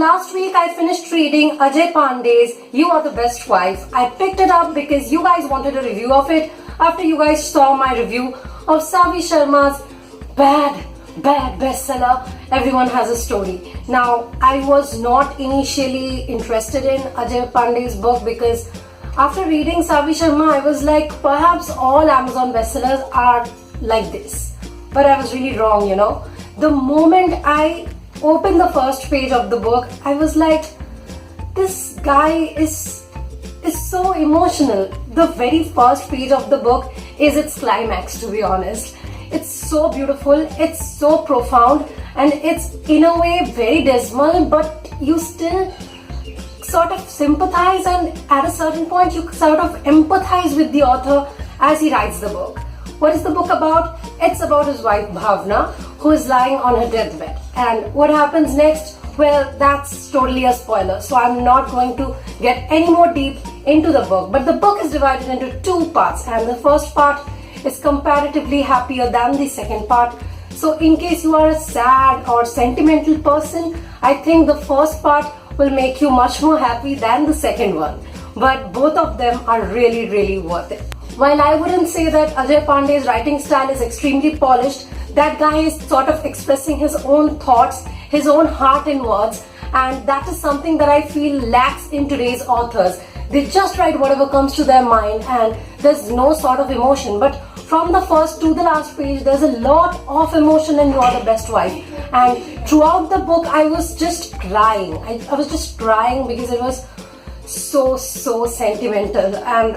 last week I finished reading Ajay Pandey's You Are the Best Wife. I picked it up because you guys wanted a review of it after you guys saw my review of Savi Sharma's bad bestseller, Everyone Has a Story. Now, I was not initially interested in Ajay Pandey's book because after reading Savi Sharma, I was like, perhaps all Amazon bestsellers are like this. But I was really wrong, you know. The moment I opened the first page of the book, I was like, this guy is so emotional. The very first page of the book is its climax, to be honest. It's so beautiful, it's so profound, and it's in a way very dismal, but you still sort of sympathize, and at a certain point you sort of empathize with the author as he writes the book. What is the book about? It's about his wife Bhavna, who is lying on her deathbed. And what happens next? Well, that's totally a spoiler, so I'm not going to get any more deep into the book. But the book is divided into two parts, and the first part is comparatively happier than the second part. So in case you are a sad or sentimental person, I think the first part will make you much more happy than the second one. But both of them are really worth it. While I wouldn't say that Ajay Pandey's writing style is extremely polished, that guy is sort of expressing his own thoughts, his own heart in words, and that is something that I feel lacks in today's authors. They just write whatever comes to their mind and there's no sort of emotion. But from the first to the last page, there's a lot of emotion in You Are the Best Wife. And throughout the book, I was just crying. I was just crying because it was so sentimental. And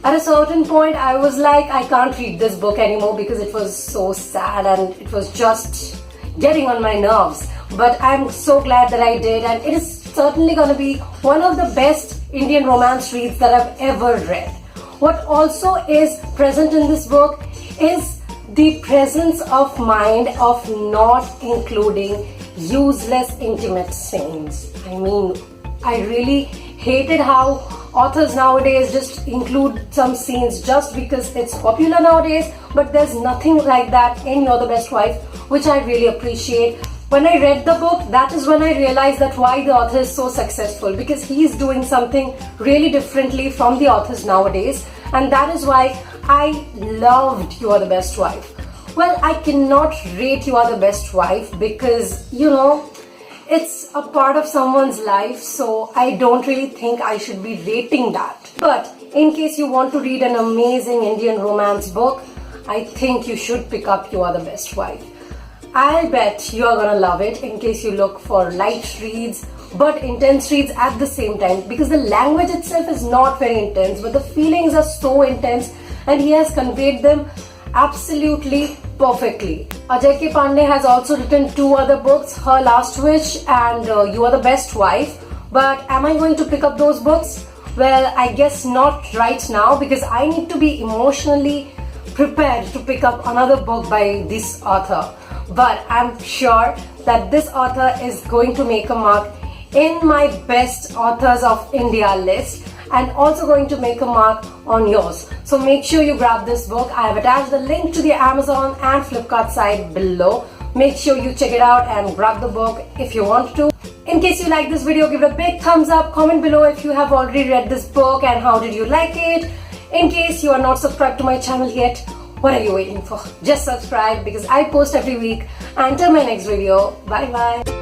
at a certain point, I was like, I can't read this book anymore because it was so sad and it was just getting on my nerves. But I'm so glad that I did, and it is certainly going to be one of the best Indian romance reads that I've ever read. What also is present in this book is the presence of mind of not including useless intimate scenes. I mean, I really hated how authors nowadays just include some scenes just because it's popular nowadays, but there's nothing like that in You're the Best Wife, which I really appreciate. When I read the book, that is when I realized that why the author is so successful, because he's doing something really differently from the authors nowadays, and that is why I loved You Are the Best Wife. Well, I cannot rate You Are the Best Wife because, you know, it's a part of someone's life, so I don't really think I should be rating that. But in case you want to read an amazing Indian romance book, I think you should pick up You Are the Best Wife. I'll bet you are gonna love it in case you look for light reads but intense reads at the same time, because the language itself is not very intense, but the feelings are so intense and he has conveyed them absolutely perfectly. Ajay K Pandey has also written two other books, Her Last Wish and You Are the Best Wife. But am I going to pick up those books? Well, I guess not right now, because I need to be emotionally prepared to pick up another book by this author. But I'm sure that this author is going to make a mark in my best authors of India list, and also going to make a mark on yours. So make sure you grab this book. I have attached the link to the Amazon and Flipkart site below. Make sure you check it out and grab the book if you want to. In case you like this video, give it a big thumbs up. Comment below if you have already read this book and how did you like it. In case you are not subscribed to my channel yet, what are you waiting for? Just subscribe, because I post every week. Until my next video, bye bye.